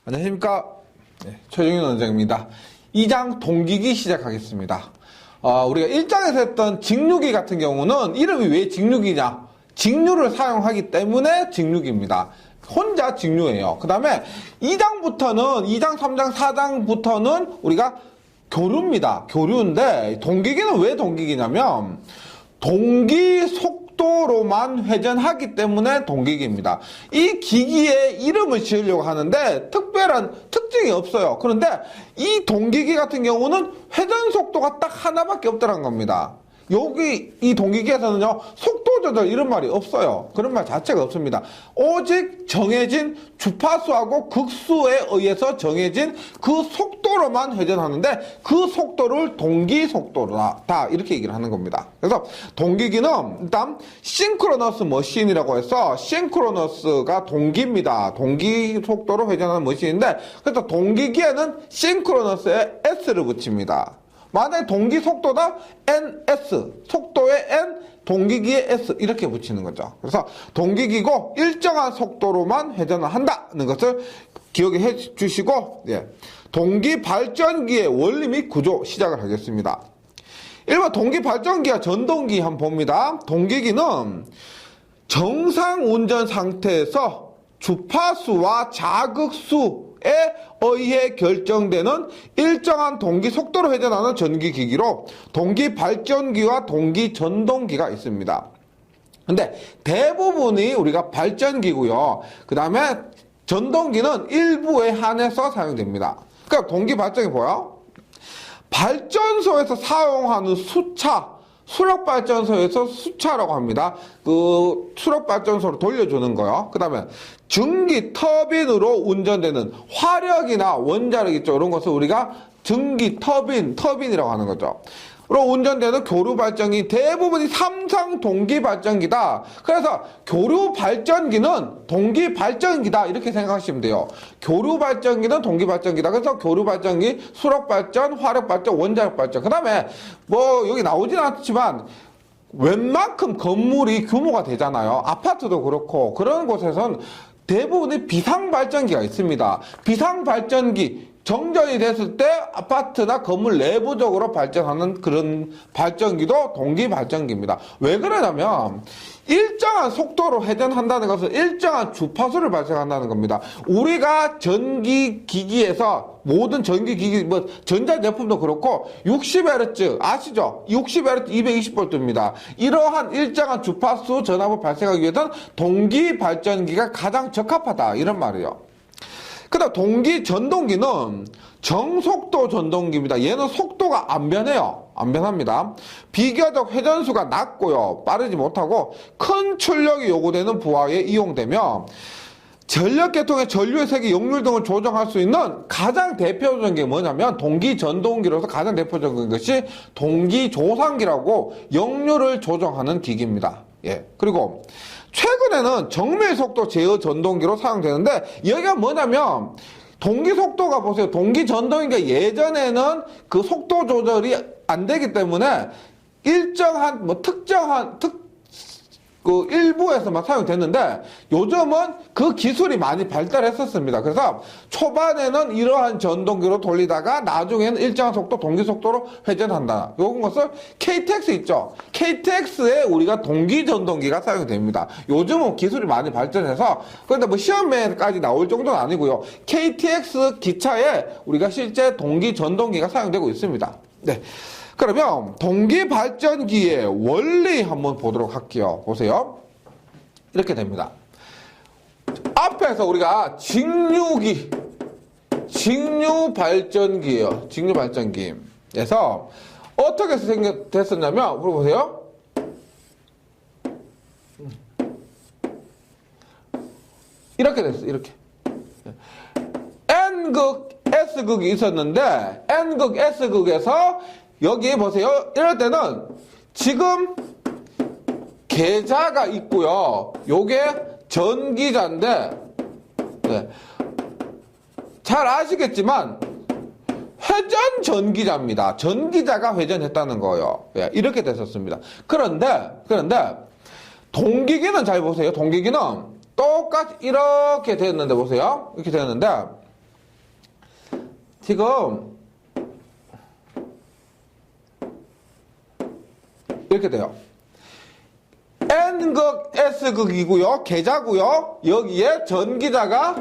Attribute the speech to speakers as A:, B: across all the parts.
A: 안녕하십니까. 네, 최종윤 원장입니다. 2장 동기기 시작하겠습니다. 우리가 1장에서 했던 직류기 같은 경우는 이름이 왜 직류기냐? 직류를 사용하기 때문에 직류기입니다. 혼자 직류예요. 그 다음에 2장부터는 2장, 3장, 4장부터는 우리가 교류입니다. 교류인데 동기기는 왜 동기기냐면 동기 속도로만 회전하기 때문에 동기기입니다. 이 기기에 이름을 지으려고 하는데 특별한 특징이 없어요. 그런데 이 동기기 같은 경우는 회전 속도가 딱 하나밖에 없다는 겁니다. 여기 이 동기기에서는요, 속도 조절 이런 말이 없어요. 그런 말 자체가 없습니다. 오직 정해진 주파수하고 극수에 의해서 정해진 그 속도로만 회전하는데 그 속도를 동기 속도다 이렇게 얘기를 하는 겁니다. 그래서 동기기는 일단 싱크로너스 머신이라고 해서 싱크로너스가 동기입니다. 동기 속도로 회전하는 머신인데, 그래서 동기기에는 싱크로너스에 S를 붙입니다. 만약에 동기 속도다 NS, 속도의 N, 동기기의 S 이렇게 붙이는 거죠. 그래서 동기기고 일정한 속도로만 회전을 한다는 것을 기억해 주시고, 동기 발전기의 원리 및 구조 시작을 하겠습니다. 1번 동기 발전기와 전동기 한번 봅니다. 동기기는 정상 운전 상태에서 주파수와 자극수 에 의해 결정되는 일정한 동기 속도로 회전하는 전기기기로 동기 발전기와 동기 전동기가 있습니다. 근데 대부분이 우리가 발전기고요. 그 다음에 전동기는 일부에 한해서 사용됩니다. 그러니까 동기 발전기 뭐야? 발전소에서 사용하는 수력발전소에서 수차라고 합니다. 그 수력발전소로 돌려주는 거요. 그 다음에 전기 터빈으로 운전되는 화력이나 원자력 있죠. 이런 것을 우리가 전기 터빈이라고 하는 거죠. 로 운전되는 교류 발전기 대부분이 삼성 동기 발전기다. 그래서 교류 발전기는 동기 발전기다 이렇게 생각하시면 돼요. 교류 발전기는 동기 발전기다. 그래서 교류 발전기, 수력 발전, 화력 발전, 원자력 발전. 그다음에 뭐 여기 나오진 않지만 웬만큼 건물이 규모가 되잖아요. 아파트도 그렇고 그런 곳에선 대부분이 비상 발전기가 있습니다. 비상 발전기 정전이 됐을 때 아파트나 건물 내부적으로 발전하는 그런 발전기도 동기 발전기입니다. 왜 그러냐면 일정한 속도로 회전한다는 것은 일정한 주파수를 발생한다는 겁니다. 우리가 전기기기에서 모든 전기기기, 뭐 전자제품도 그렇고 60Hz 아시죠? 60Hz 220V입니다. 이러한 일정한 주파수 전압을 발생하기 위해서는 동기 발전기가 가장 적합하다 이런 말이에요. 그 다음 동기 전동기는 정속도 전동기입니다. 얘는 속도가 안 변해요. 안 변합니다. 비교적 회전수가 낮고요. 빠르지 못하고 큰 출력이 요구되는 부하에 이용되며 전력계통의 전류의 세기, 역률 등을 조정할 수 있는 가장 대표적인 게 뭐냐면 동기 전동기로서 가장 대표적인 것이 동기 조상기라고 역률을 조정하는 기기입니다. 그리고 최근에는 정밀 속도 제어 전동기로 사용되는데 여기가 뭐냐면 동기 속도가 보세요. 동기 전동기가 예전에는 그 속도 조절이 안 되기 때문에 일정한 그 일부에서만 사용됐는데 요즘은 그 기술이 많이 발달했었습니다. 그래서 초반에는 이러한 전동기로 돌리다가 나중에는 일정한 속도, 동기 속도로 회전한다. 요런 것을 KTX 있죠. KTX에 우리가 동기 전동기가 사용됩니다. 요즘은 기술이 많이 발전해서 그런데 뭐 시험에까지 나올 정도는 아니고요. KTX 기차에 우리가 실제 동기 전동기가 사용되고 있습니다. 그러면 동기 발전기의 원리 한번 보도록 할게요. 보세요. 이렇게 됩니다. 앞에서 우리가 직류 발전기예요. 직류 발전기에서 어떻게 됐었냐면 물어보세요. 이렇게 됐어. 이렇게. N극, S극이 있었는데 N극, S극에서 여기 보세요. 이럴 때는 지금 계자가 있고요. 요게 전기자인데 잘 아시겠지만 회전 전기자입니다. 전기자가 회전했다는 거예요. 이렇게 됐었습니다. 그런데 동기기는 잘 보세요. 동기기는 똑같이 이렇게 됐는데 보세요. 이렇게 됐는데 지금 이렇게 돼요. N극 S극이고요. 계자고요. 여기에 전기자가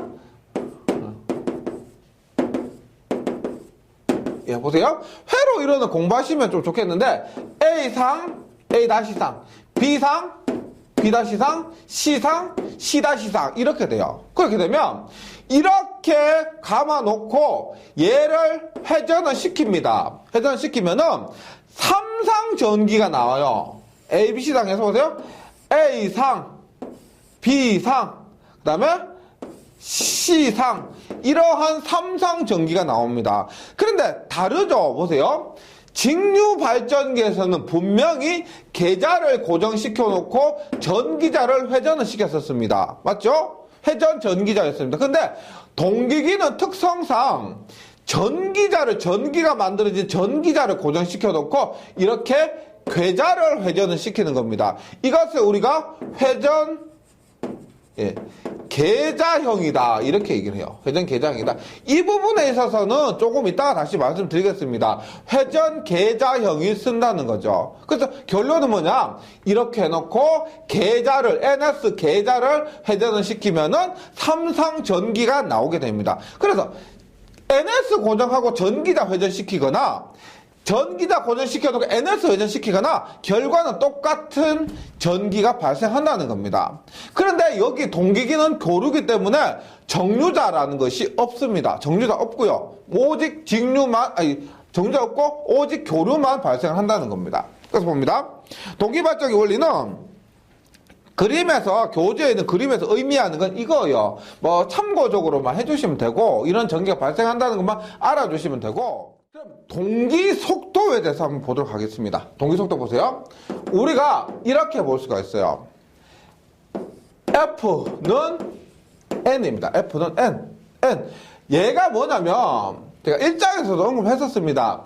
A: 예, 보세요. 회로 이론을 공부하시면 좀 좋겠는데 A상, A-상, B상, B-상, C상, C-상 이렇게 돼요. 그렇게 되면 이렇게 감아놓고 얘를 회전을 시킵니다. 회전을 시키면은 3상 전기가 나와요. A, B, C상 해서 보세요. A상, B상, 그 다음에 C상 이러한 3상 전기가 나옵니다. 그런데 다르죠. 보세요. 직류 발전기에서는 분명히 계자를 고정시켜 놓고 전기자를 회전을 시켰었습니다. 맞죠? 회전 전기자였습니다. 근데 동기기는 특성상 전기가 만들어진 전기자를 고정시켜 놓고 이렇게 괴자를 회전을 시키는 겁니다. 이것을 우리가 회전 계자형이다 이렇게 얘기를 해요. 회전 계자형이다. 이 부분에 있어서는 조금 이따가 다시 말씀드리겠습니다. 회전 계자형이 쓴다는 거죠. 그래서 결론은 뭐냐? 이렇게 해놓고 계자를 NS 계자를 회전을 시키면은 3상 전기가 나오게 됩니다. 그래서 NS 고정하고 전기자 회전시키거나 전기자 고정시켜놓고 NS 회전시키거나 결과는 똑같은 전기가 발생한다는 겁니다. 그런데 여기 동기기는 교류기 때문에 정류자라는 것이 없습니다. 정류자 없고요. 오직 정류자 없고 오직 교류만 발생한다는 겁니다. 그래서 봅니다. 동기발전기 원리는 그림에서 교재에 있는 그림에서 의미하는 건 이거예요. 뭐 참고적으로만 해주시면 되고 이런 전기가 발생한다는 것만 알아주시면 되고 그럼 동기 속도에 대해서 한번 보도록 하겠습니다. 동기 속도 보세요. 우리가 이렇게 볼 수가 있어요. F는 N입니다. F는 N. 얘가 뭐냐면 제가 1장에서도 언급했었습니다.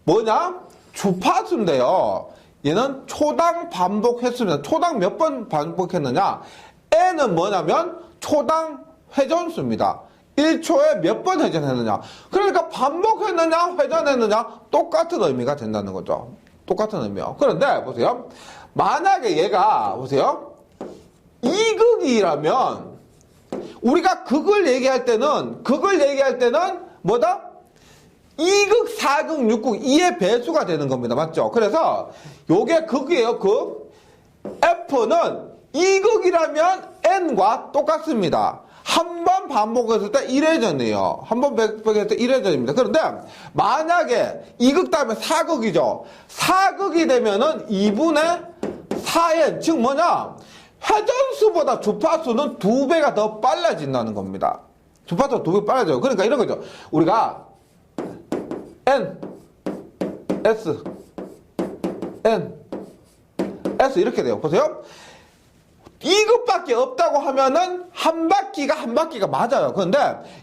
A: 뭐냐? 주파수인데요. 얘는 초당 반복 횟수입니다. 초당 몇 번 반복했느냐? N은 뭐냐면 초당 회전수입니다. 1초에 몇 번 회전했느냐? 그러니까 반복했느냐, 회전했느냐? 똑같은 의미가 된다는 거죠. 똑같은 의미요. 그런데 보세요. 만약에 얘가 보세요. 2극이라면 우리가 극을 얘기할 때는 뭐다? 2극, 4극, 6극 2의 배수가 되는 겁니다. 맞죠? 그래서 요게 극이에요. 극. F는 2극이라면 N과 똑같습니다. 한 번 반복했을 때 1회전이에요. 한 번 반복했을 때 1회전입니다. 그런데 만약에 2극 다음에 4극이죠. 4극이 되면은 2분의 4n, 즉 뭐냐? 회전수보다 주파수는 2배가 더 빨라진다는 겁니다. 주파수가 2배 빨라져요. 그러니까 이런 거죠. 우리가 N, S, N, S 이렇게 돼요. 보세요. 2급밖에 없다고 하면은 한 바퀴가 맞아요. 그런데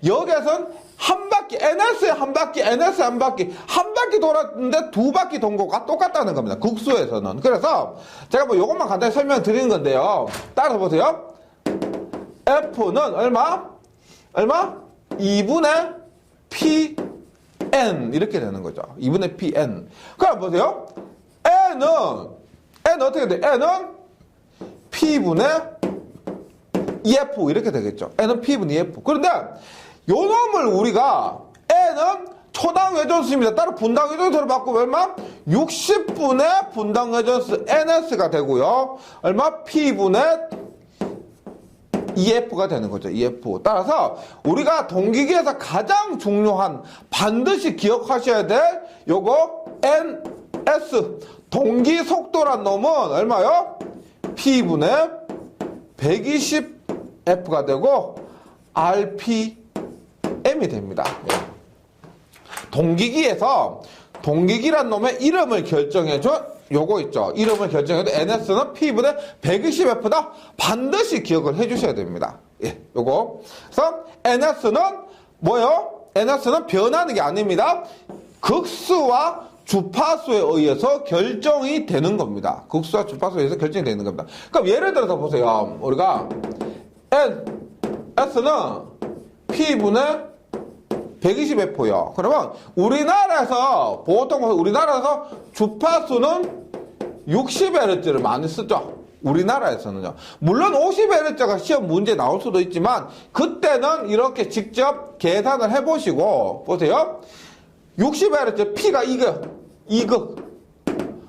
A: 여기에선 한 바퀴, NS에 한 바퀴, NS에 한 바퀴 돌았는데 2바퀴 돈 거가 똑같다는 겁니다. 극수에서는. 그래서 제가 뭐 요것만 간단히 설명드리는 건데요. 따라서 보세요. F는 얼마? 2분의 PN 이렇게 되는 거죠. 2분의 PN. 그럼 보세요. N 어떻게 돼? N은 P분의 EF 이렇게 되겠죠. N은 P분의 EF. 그런데 요 놈을 우리가 N은 초당 회전수입니다. 따로 분당 회전수로 바꾸면 얼마? 60분의 분당 회전수 NS가 되고요. 얼마? P분의 EF가 되는 거죠. EF. 따라서 우리가 동기기에서 가장 중요한 반드시 기억하셔야 될 요거 NS 동기 속도란 놈은 얼마요? P분의 120F가 되고 RPM이 됩니다. 동기기에서 동기기란 놈의 이름을 결정해줘 요거 있죠. 이름을 결정해도 NS는 P분의 120F다. 반드시 기억을 해주셔야 됩니다. 예, 요거. 그래서 NS는 뭐요? NS는 변하는 게 아닙니다. 극수와 주파수에 의해서 결정이 되는 겁니다. 극수와 주파수에 의해서 결정이 되는 겁니다. 그럼 예를 들어서 보세요. 우리가 S는 P분의 120F요. 그러면 우리나라에서 주파수는 60Hz를 많이 쓰죠. 우리나라에서는요. 물론 50Hz가 시험 문제 나올 수도 있지만 그때는 이렇게 직접 계산을 해보시고 보세요. 60Hz P가 이거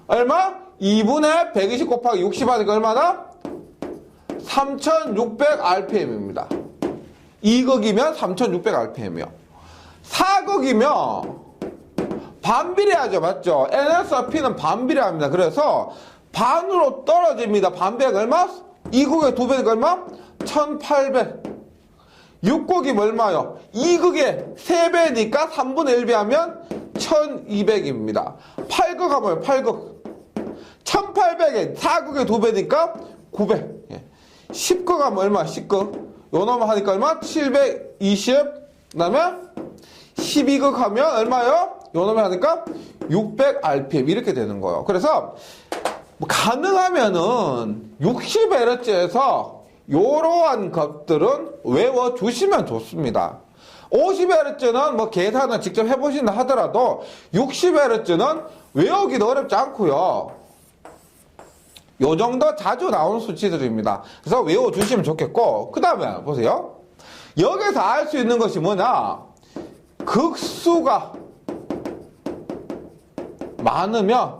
A: 얼마? 2분의 120 곱하기 60 하니까 얼마나? 3600rpm입니다. 2극이면 3600rpm이요. 4극이면 반비례하죠. 맞죠? NS와 P는 반비례합니다. 그래서 반으로 떨어집니다. 반비례가 얼마? 2극의 2배니까 얼마? 1800. 6극이면 얼마요? 2극의 3배니까 3분의 1배 하면 1200입니다. 8극 하면 8극. 1800에 4극의 2배니까 900. 10극 하면 얼마? 10극. 요 놈을 하니까 얼마? 720. 그 다음에 12극 하면 얼마요? 요 놈을 하니까 600rpm. 이렇게 되는 거예요. 그래서 가능하면은 60Hz에서 요러한 것들은 외워주시면 좋습니다. 50Hz는 뭐 계산을 직접 해보신다 하더라도 60Hz는 외우기도 어렵지 않고요. 요 정도 자주 나오는 수치들입니다. 그래서 외워주시면 좋겠고, 그 다음에 보세요. 여기서 알 수 있는 것이 뭐냐? 극수가 많으면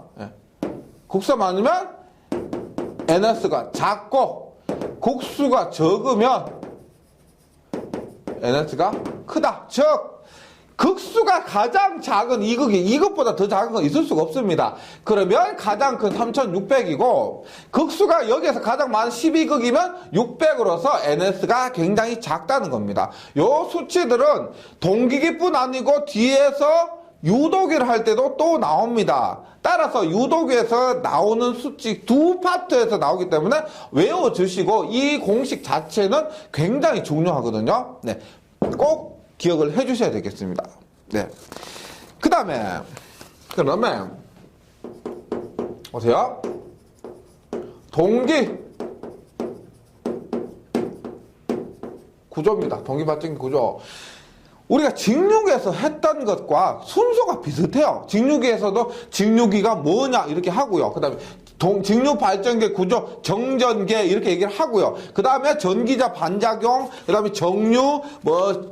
A: NS가 작고, 극수가 적으면 NS가 크다. 즉, 극수가 가장 작은 2극이 이것보다 더 작은 건 있을 수가 없습니다. 그러면 가장 큰 3600이고 극수가 여기에서 가장 많은 12극이면 600으로서 NS가 굉장히 작다는 겁니다. 요 수치들은 동기기뿐 아니고 뒤에서 유도기를 할 때도 또 나옵니다. 따라서 유도기에서 나오는 수치 두 파트에서 나오기 때문에 외워주시고 이 공식 자체는 굉장히 중요하거든요. 네, 꼭 기억을 해주셔야 되겠습니다. 네. 그다음에 보세요. 동기 구조입니다. 동기 발전기 구조. 우리가 직육에서 했던 것과 순서가 비슷해요. 직육에서도 직육이가 뭐냐 이렇게 하고요. 그 다음에 직육 발전계 구조, 정전계 이렇게 얘기를 하고요. 그 다음에 전기자 반작용, 그 다음에 정류,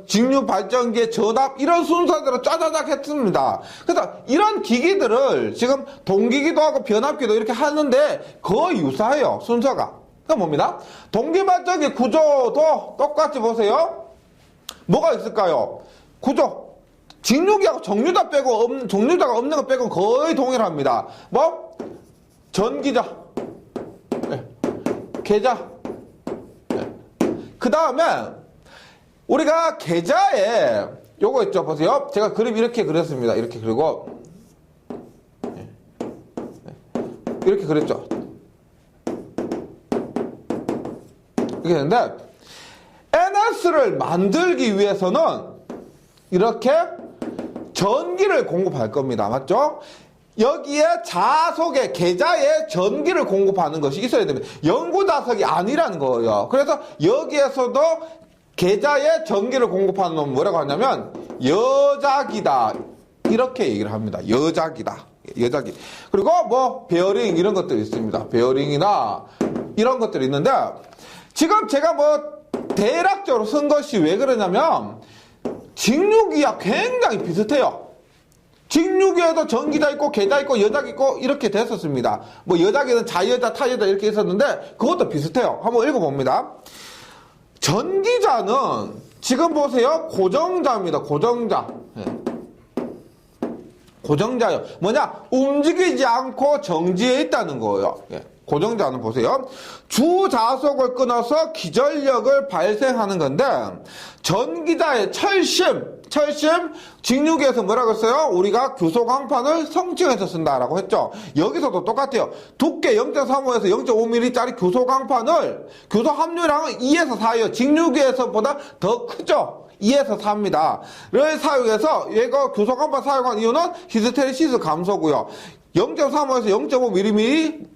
A: 직육 발전계 전압 이런 순서대로 짜자작 했습니다. 그래서 이런 기기들을 지금 동기기도 하고 변압기도 이렇게 하는데 거의 유사해요. 순서가. 그러니까 뭡니다? 동기 발전계 구조도 똑같이 보세요. 뭐가 있을까요? 구조. 직육이하고 정류자 빼고, 정류자가 없는 거 빼고 거의 동일합니다. 뭐? 전기자. 네. 계자. 네. 그 다음에, 우리가 계자에, 요거 있죠. 보세요. 제가 그림 이렇게 그렸습니다. 이렇게 그리고, 네. 이렇게 그렸죠. 이렇게 했는데, NS를 만들기 위해서는 이렇게 전기를 공급할 겁니다. 맞죠? 여기에 자석에 계자에 전기를 공급하는 것이 있어야 됩니다. 연구자석이 아니라는 거예요. 그래서 여기에서도 계자에 전기를 공급하는 놈은 뭐라고 하냐면 여자기다. 이렇게 얘기를 합니다. 여자기다. 여자기. 그리고 뭐 베어링 이런 것들이 있습니다. 베어링이나 이런 것들이 있는데 지금 제가 대략적으로 쓴 것이 왜 그러냐면 직육이와 굉장히 비슷해요. 직육이에도 전기자 있고 계자 있고 여자기 있고 이렇게 됐었습니다. 여자기는 자여자 타여자 이렇게 있었는데 그것도 비슷해요. 한번 읽어봅니다. 전기자는 지금 보세요. 고정자입니다. 고정자. 고정자요. 뭐냐? 움직이지 않고 정지해 있다는 거예요. 고정자는 보세요. 주자석을 끊어서 기전력을 발생하는 건데 전기자의 철심 직육에서 뭐라고 했어요? 우리가 규소광판을 성층해서 쓴다라고 했죠. 여기서도 똑같아요. 두께 0.35에서 0.5mm짜리 규소광판을 규소 함유량은 2에서 4예요. 직육에서보다 더 크죠. 2에서 4입니다. 를 사용해서 얘가 규소광판 사용한 이유는 히스테리시스 감소고요. 0.35에서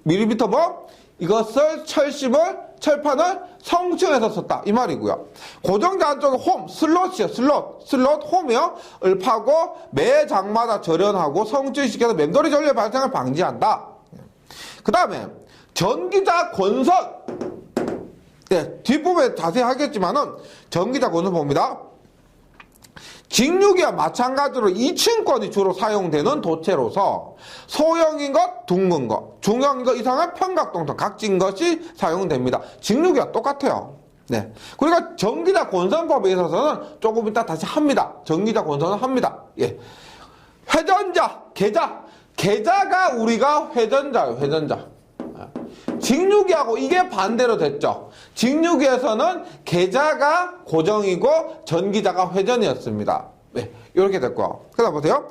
A: 0.5mm 이것을 철심을 철판을 성층에서 썼다 이 말이고요. 고정자 안쪽은 홈, 슬롯이요. 슬롯 홈이요. 을 파고 매 장마다 절연하고 성층시켜서 맴돌이 전류의 발생을 방지한다. 그 다음에 전기자 권선. 네, 뒷부분에 자세히 하겠지만은 전기자 권선 봅니다. 직류기와 마찬가지로 2층권이 주로 사용되는 도체로서 소형인 것, 둥근 것, 중형인 것 이상은 평각동선, 각진 것이 사용됩니다. 직류기와 똑같아요. 네. 그러니까 전기자 권선법에 있어서는 조금 이따 다시 합니다. 전기자 권선은 합니다. 예. 회전자, 계자가 우리가 회전자예요, 회전자. 직류기하고 이게 반대로 됐죠. 직류기에서는 계자가 고정이고 전기자가 회전이었습니다. 네, 이렇게 됐고요. 그 다음 보세요.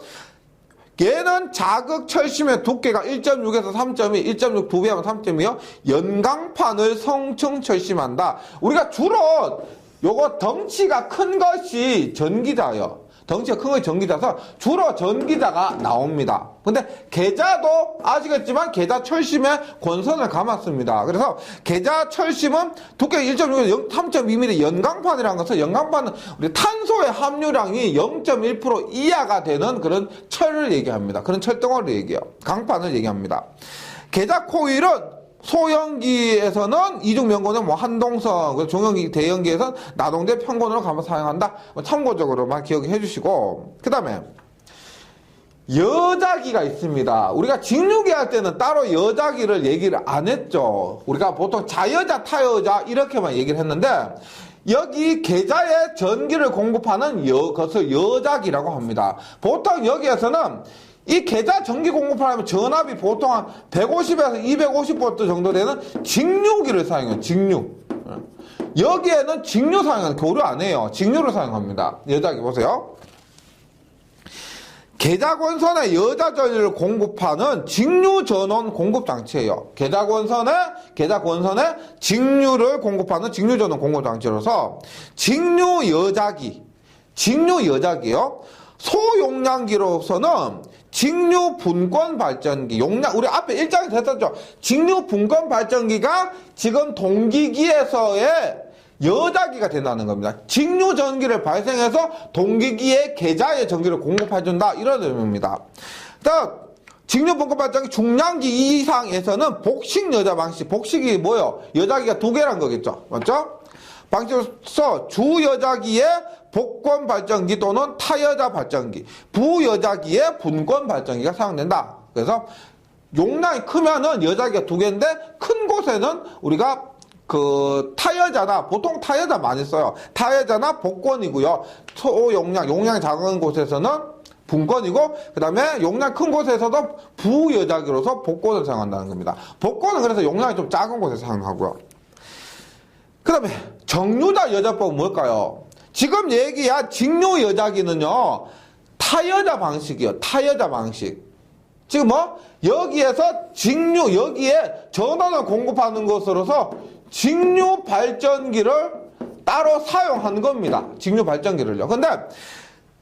A: 얘는 자극 철심의 두께가 1.6에서 3.2, 1.6 두 배하면 3.2요. 연강판을 성층 철심한다. 우리가 주로 요거 덩치가 큰 것이 전기자예요. 덩치가 큰 것이 전기자서 주로 전기자가 나옵니다. 근데 계자도 아시겠지만 계자 철심에 권선을 감았습니다. 그래서 계자 철심은 두께 1.6에서 3.2mm 연강판이라는 것은 연강판은 우리 탄소의 함유량이 0.1% 이하가 되는 그런 철을 얘기합니다. 그런 철덩어리를 얘기해요. 강판을 얘기합니다. 계자 코일은 소형기에서는 이중면건은 한동성, 중형기, 대형기에서는 나동대 편건으로 가면 사용한다. 참고적으로만 기억해 주시고. 그 다음에 여자기가 있습니다. 우리가 직류기 할 때는 따로 여자기를 얘기를 안 했죠. 우리가 보통 자여자, 타여자 이렇게만 얘기를 했는데 여기 계자에 전기를 공급하는 것을 여자기라고 합니다. 보통 여기에서는 이 계자 전기 공급을 하면 전압이 보통 한 150에서 250V 정도 되는 직류기를 사용해요. 직류. 여기에는 직류 사용하는 교류 안 해요. 직류를 사용합니다. 여자기 보세요. 계자권선에 여자전류를 공급하는 직류전원 공급장치예요. 계자권선에 직류를 공급하는 직류전원 공급장치로서 직류여자기요. 소용량기로서는 직류 분권 발전기, 우리 앞에 1장에서 했었죠. 직류 분권 발전기가 지금 동기기에서의 여자기가 된다는 겁니다. 직류 전기를 발생해서 동기기에 계자의 전기를 공급해준다. 이런 의미입니다. 직류 분권 발전기 중량기 이상에서는 복식 여자 방식, 복식이 뭐요? 여자기가 두 개란 거겠죠. 맞죠? 방식으로서 주여자기의 복권 발전기 또는 타여자 발전기, 부여자기의 분권 발전기가 사용된다. 그래서 용량이 크면은 여자기가 두 개인데 큰 곳에는 우리가 타여자나 보통 타여자 많이 써요. 타여자나 복권이고요. 용량이 작은 곳에서는 분권이고 그 다음에 용량 큰 곳에서도 부여자기로서 복권을 사용한다는 겁니다. 복권은 그래서 용량이 좀 작은 곳에서 사용하고요. 그 다음에 정류자 여자법은 뭘까요? 지금 얘기한 직류 여자기는요, 타여자 방식이에요. 타여자 방식. 지금 여기에서 여기에 전원을 공급하는 것으로서 직류 발전기를 따로 사용하는 겁니다. 직류 발전기를요. 근데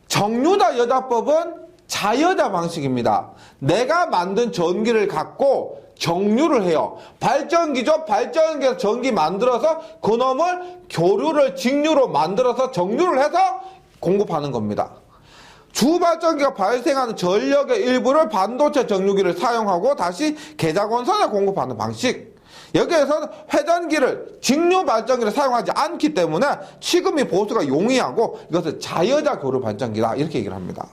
A: 정류자 여자법은 자여자 방식입니다. 내가 만든 전기를 갖고 정류를 해요. 발전기죠. 발전기에서 전기 만들어서 그놈을 교류를 직류로 만들어서 정류를 해서 공급하는 겁니다. 주발전기가 발생하는 전력의 일부를 반도체 정류기를 사용하고 다시 계자권선에 공급하는 방식. 여기에서는 회전기를 직류 발전기를 사용하지 않기 때문에 취급 및 보수가 용이하고 이것을 자여자 교류 발전기다 이렇게 얘기를 합니다.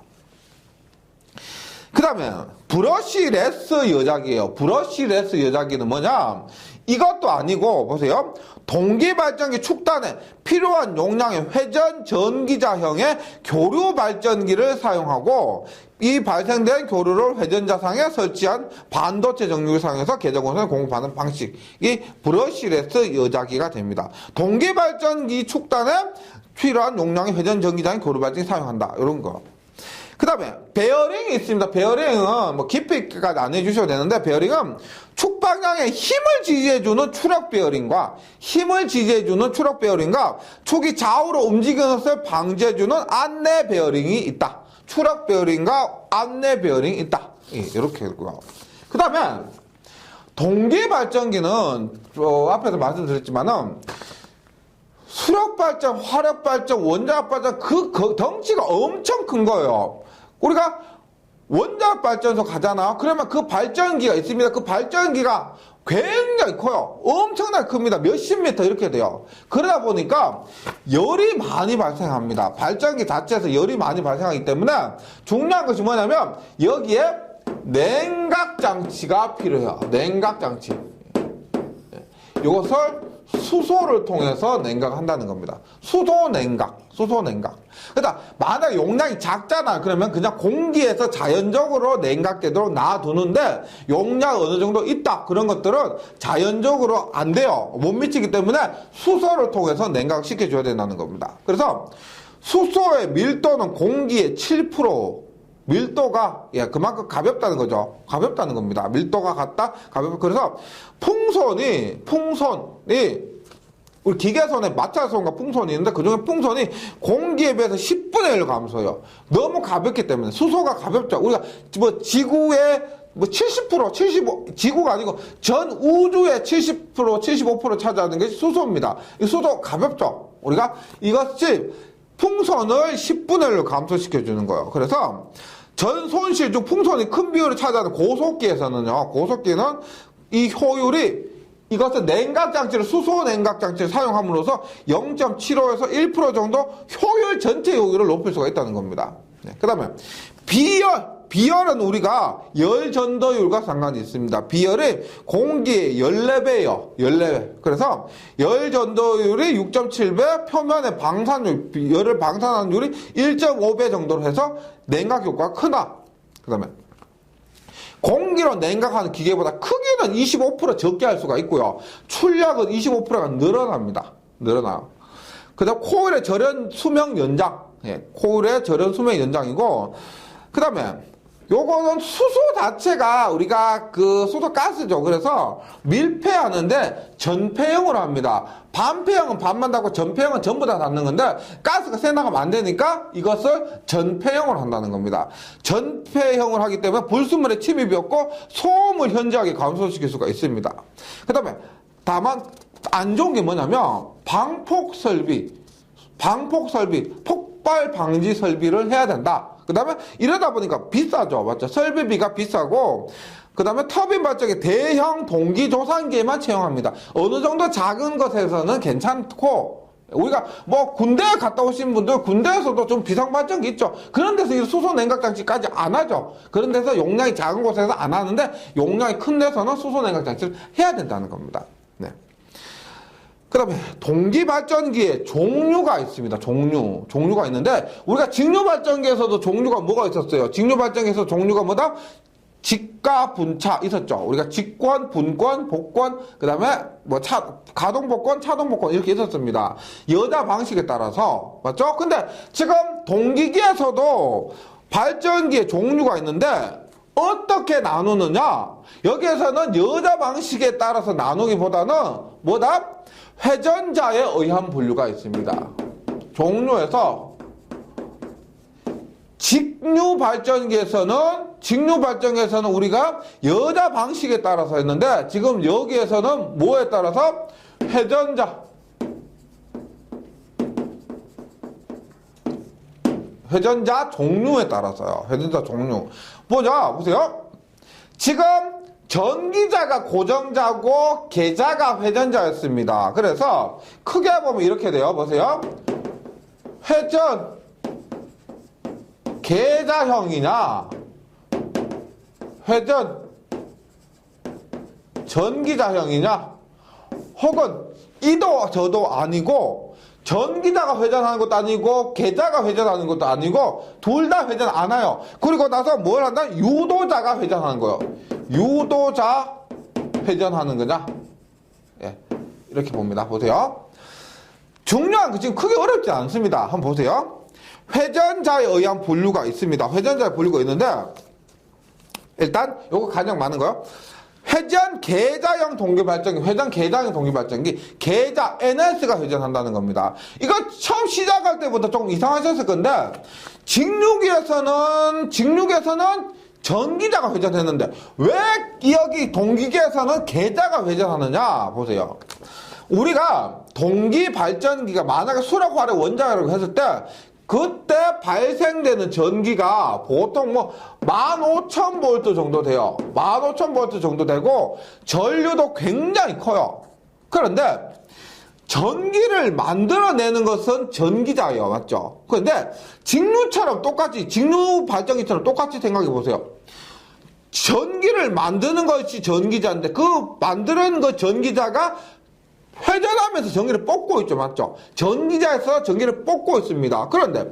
A: 그 다음에 브러쉬레스 여자기예요. 브러쉬레스 여자기는 뭐냐? 이것도 아니고 보세요. 동기발전기 축단에 필요한 용량의 회전 전기자형의 교류 발전기를 사용하고 이 발생된 교류를 회전자상에 설치한 반도체 정류기를 사용해서 계자권선에 공급하는 방식이 브러쉬레스 여자기가 됩니다. 동기발전기 축단에 필요한 용량의 회전 전기자형 교류 발전기 사용한다. 이런 거. 그 다음에 베어링이 있습니다. 베어링은 깊이까지 안 해주셔도 되는데 베어링은 축 방향에 힘을 지지해주는 추력 베어링과 축이 좌우로 움직이는 것을 방지해주는 안내 베어링이 있다. 추력 베어링과 안내 베어링이 있다. 이렇게 되고요. 그 다음에 동기 발전기는 앞에서 말씀드렸지만은 수력 발전, 화력 발전, 원자력 발전 그 덩치가 엄청 큰 거예요. 우리가 원자력 발전소 가잖아. 그러면 그 발전기가 있습니다. 그 발전기가 굉장히 커요. 엄청나게 큽니다. 몇십 미터 이렇게 돼요. 그러다 보니까 열이 많이 발생합니다. 발전기 자체에서 열이 많이 발생하기 때문에 중요한 것이 뭐냐면 여기에 냉각장치가 필요해요. 냉각장치. 이것을 수소를 통해서 냉각한다는 겁니다. 수소 냉각. 그러니까 만약 용량이 작잖아. 그러면 그냥 공기에서 자연적으로 냉각되도록 놔두는데 용량 어느 정도 있다. 그런 것들은 자연적으로 안 돼요. 못 미치기 때문에 수소를 통해서 냉각시켜줘야 된다는 겁니다. 그래서 수소의 밀도는 공기의 7%. 밀도가 그만큼 가볍다는 거죠. 가볍다는 겁니다. 밀도가 같다, 가볍다. 그래서 풍선이 우리 기계선에 마찰선과 풍선이 있는데 그중에 풍선이 공기에 비해서 10분의 1 감소해요. 너무 가볍기 때문에 수소가 가볍죠. 우리가 뭐 지구의 70%, 75, 지구가 아니고 전 우주의 70%, 75% 차지하는 게 수소입니다. 이 수소 가볍죠. 우리가 이것이 풍선을 10분의 1로 감소시켜주는 거예요. 그래서 전 손실 중 풍선이 큰 비율을 차지하는 고속기에서는요, 고속기는 이 효율이 이것은 냉각장치를, 수소 냉각장치를 사용함으로써 0.75에서 1% 정도 효율, 전체 효율을 높일 수가 있다는 겁니다. 네, 그 다음에 비열은 우리가 열 전도율과 상관이 있습니다. 비열이 공기의 14배예요. 14배. 그래서 열 전도율이 6.7배, 표면의 방산율, 열을 방산하는 율이 1.5배 정도로 해서 냉각 효과가 크다. 그 다음에 공기로 냉각하는 기계보다 크기는 25% 적게 할 수가 있고요. 출력은 25%가 늘어납니다. 늘어나요. 그 다음 코일의 절연 수명 연장. 코일의 절연 수명 연장이고, 그 다음에 요거는 수소 자체가 우리가 그 수소 가스죠. 그래서 밀폐하는데 전폐형으로 합니다. 반폐형은 반만 닫고 전폐형은 전부 다 닫는 건데 가스가 새 나가면 안 되니까 이것을 전폐형으로 한다는 겁니다. 전폐형을 하기 때문에 불순물의 침입이 없고 소음을 현저하게 감소시킬 수가 있습니다. 그 다음에 다만 안 좋은 게 뭐냐면 방폭 설비, 폭발 방지 설비를 해야 된다. 그 다음에 이러다 보니까 비싸죠. 맞죠? 설비비가 비싸고, 그 다음에 터빈 발전기 대형 동기 조산기에만 채용합니다. 어느 정도 작은 것에서는 괜찮고, 우리가 뭐 군대에 갔다 오신 분들 군대에서도 좀 비상 발전기 있죠. 그런 데서 이 수소 냉각 장치까지 안 하죠. 그런 데서 용량이 작은 곳에서 안 하는데 용량이 큰 데서는 수소 냉각 장치를 해야 된다는 겁니다. 네. 그 다음에 동기발전기에 종류가 있습니다. 종류가 있는데 우리가 직류발전기에서도 종류가 뭐가 있었어요? 직류발전기에서 종류가 뭐다? 직과 분차 있었죠. 우리가 직권, 분권, 복권, 그 다음에 뭐 가동복권, 차동복권 이렇게 있었습니다. 여자 방식에 따라서. 맞죠? 근데 지금 동기기에서도 발전기의 종류가 있는데 어떻게 나누느냐? 여기에서는 여자 방식에 따라서 나누기보다는 뭐다? 회전자에 의한 분류가 있습니다. 종류에서 직류 발전기에서는 우리가 여자 방식에 따라서 했는데 지금 여기에서는 뭐에 따라서 회전자 종류에 따라서요. 회전자 종류. 보세요. 지금 전기자가 고정자고 계자가 회전자였습니다. 그래서 크게 보면 이렇게 돼요. 보세요. 회전 계자형이냐 회전 전기자형이냐 혹은 이도 저도 아니고 전기자가 회전하는 것도 아니고 계자가 회전하는 것도 아니고 둘 다 회전 안 해요. 그리고 나서 뭘 한다? 유도자가 회전하는 거예요. 유도자 회전하는 거냐? 예, 이렇게 봅니다. 보세요. 중요한 거 지금 크게 어렵지 않습니다. 한번 보세요. 회전자에 의한 분류가 있습니다. 회전자의 분류가 있는데 일단 요거 가장 많은 거요. 회전 계자형 동기발전기, 회전 계자형 동기발전기, 계자 NS가 회전한다는 겁니다. 이거 처음 시작할 때부터 조금 이상하셨을 건데 직류기에서는 전기자가 회전했는데 왜 여기 동기계에서는 계자가 회전하느냐 보세요. 우리가 동기 발전기가 만약에 수력 활의 원자라고 했을 때 그때 발생되는 전기가 보통 뭐 15,000V 정도 돼요. 15,000V 정도 되고 전류도 굉장히 커요. 그런데 전기를 만들어내는 것은 전기자예요. 맞죠? 그런데 직류처럼 똑같이, 직류 발전기처럼 똑같이 생각해 보세요. 전기를 만드는 것이 전기자인데 그 만드는 그 전기자가 회전하면서 전기를 뽑고 있죠. 맞죠? 전기자에서 전기를 뽑고 있습니다. 그런데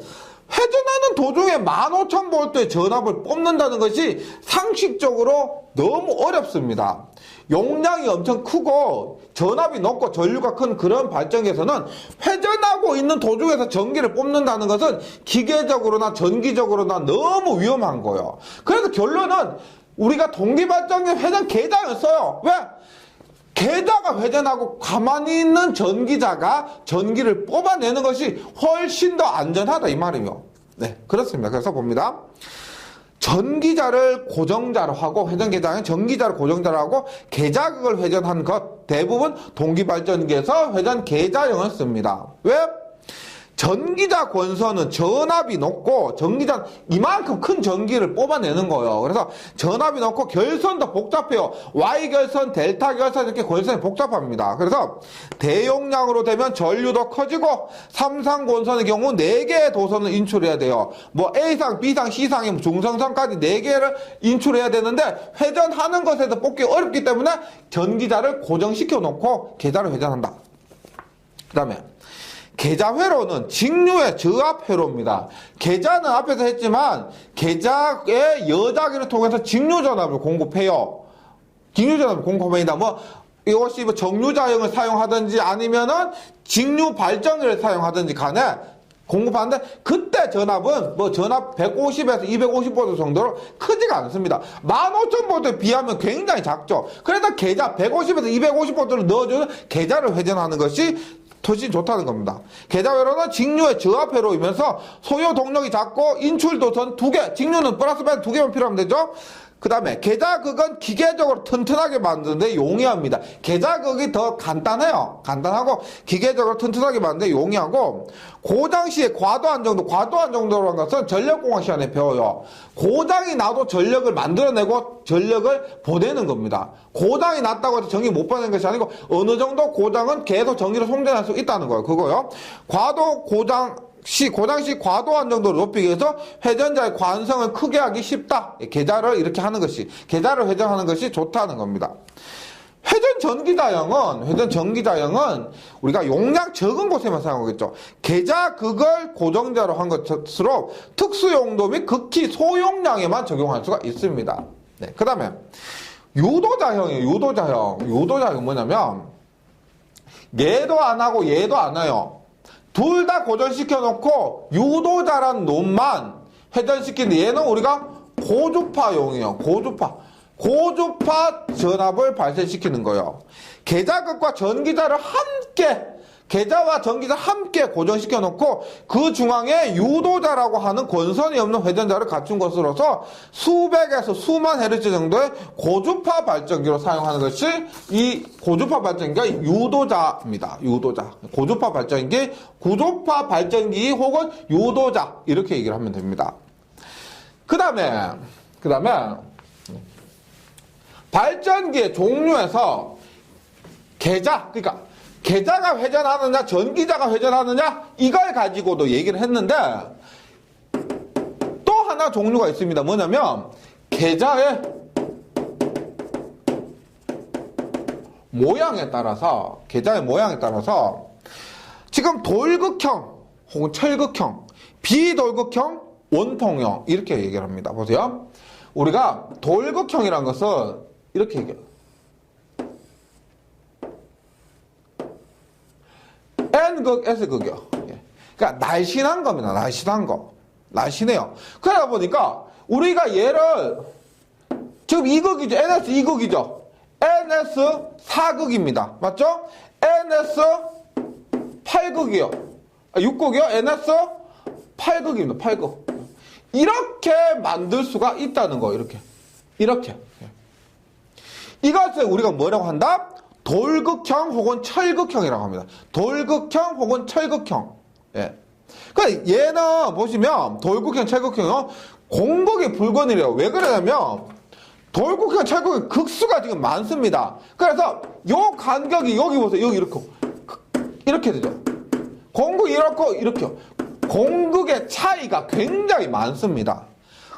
A: 회전하는 도중에 15,000V의 전압을 뽑는다는 것이 상식적으로 너무 어렵습니다. 용량이 엄청 크고 전압이 높고 전류가 큰 그런 발전기에서는 회전하고 있는 도중에서 전기를 뽑는다는 것은 기계적으로나 전기적으로나 너무 위험한 거예요. 그래서 결론은 우리가 동기발전기 회전 계장을 써요. 왜? 계자가 회전하고 가만히 있는 전기자가 전기를 뽑아내는 것이 훨씬 더 안전하다 이 말이에요. 네, 그렇습니다. 그래서 봅니다. 전기자를 고정자로 하고 회전계장은 전기자를 고정자로 하고 계자극을 회전한 것 대부분 동기발전기에서 회전계자형을 씁니다. 왜? 전기자 권선은 전압이 높고 전기자는 이만큼 큰 전기를 뽑아내는 거예요. 그래서 전압이 높고 결선도 복잡해요. Y결선, 델타 결선 이렇게 권선이 복잡합니다. 그래서 대용량으로 되면 전류도 커지고 삼상 권선의 경우 4개의 도선을 인출해야 돼요. 뭐 A상, B상, C상의 중성선까지 4개를 인출해야 되는데 회전하는 것에서 뽑기 어렵기 때문에 전기자를 고정시켜 놓고 계자를 회전한다. 그 다음에 계자회로는 직류의 저압회로입니다. 계자는 앞에서 했지만 계자의 여자기를 통해서 직류전압을 공급해요. 직류전압을 공급합니다. 뭐 이것이 뭐 정류자형을 사용하든지 아니면은 직류 발전기를 사용하든지 간에 공급하는데 그때 전압은 뭐 전압 150에서 250V 정도로 크지가 않습니다. 15,000V에 비하면 굉장히 작죠. 그래서 계자 150에서 250V를 넣어주는 계자를 회전하는 것이 훨씬 좋다는 겁니다. 계자회로는 직류의 저압회로이면서 소요 동력이 작고 인출도선 2개, 직류는 플러스 마이너스 2개만 필요하면 되죠. 그 다음에 계자극은 기계적으로 튼튼하게 만드는데 용이합니다. 계자극이 더 간단해요. 간단하고 기계적으로 튼튼하게 만드는데 용이하고 고장 시에 과도한 정도라는 것은 전력공학 시간에 배워요. 고장이 나도 전력을 만들어내고 전력을 보내는 겁니다. 고장이 났다고 해서 전기 못 보내는 것이 아니고 어느 정도 고장은 계속 전기를 송전할 수 있다는 거예요. 그거요. 고장 시 과도한 정도로 높이기 위해서 회전자의 관성을 크게 하기 쉽다. 계자를 이렇게 하는 것이, 계자를 회전하는 것이 좋다는 겁니다. 회전 전기자형은 우리가 용량 적은 곳에만 사용하겠죠. 계자극을 고정자로 한 것으로 특수 용도 및 극히 소용량에만 적용할 수가 있습니다. 네, 그 다음에 유도자형이에요. 유도자형 뭐냐면 얘도 안 하고 얘도 안 해요. 둘 다 고정시켜 놓고 유도자란 놈만 회전시키는데 얘는 우리가 고주파용이에요. 고주파 전압을 발생시키는 거예요. 계자극과 전기자를 함께 계자와 전기자 함께 고정시켜 놓고 그 중앙에 유도자라고 하는 권선이 없는 회전자를 갖춘 것으로서 수백에서 수만 헤르츠 정도의 고주파 발전기로 사용하는 것이 이 고주파 발전기가 유도자입니다. 유도자. 고주파 발전기 혹은 유도자 이렇게 얘기를 하면 됩니다. 그 다음에 발전기의 종류에서 그러니까 계자가 회전하느냐 전기자가 회전하느냐 이걸 가지고도 얘기를 했는데 또 하나 종류가 있습니다. 뭐냐면 계자의 모양에 따라서 지금 돌극형 혹은 철극형, 비돌극형, 원통형 이렇게 얘기를 합니다. 보세요. 우리가 돌극형이라는 것은 이렇게 얘기해요. N극, S극이요. 그러니까 날씬한 겁니다. 날씬해요. 그러다 보니까 우리가 얘를 지금 2극이죠. NS 2극이죠. NS 4극입니다. 맞죠? NS 8극이요. 6극이요. NS 8극입니다. 8극. 이렇게 만들 수가 있다는 거. 이렇게. 이것을 우리가 뭐라고 한다? 돌극형 혹은 철극형이라고 합니다. 돌극형 혹은 철극형. 예. 그러니까 얘는 보시면 돌극형, 철극형은 공극이 불건이래요. 왜 그러냐면 돌극형, 철극형 극수가 지금 많습니다. 그래서 요 간격이 여기 보세요. 여기 이렇게 되죠. 공극이 이렇게. 공극의 차이가 굉장히 많습니다.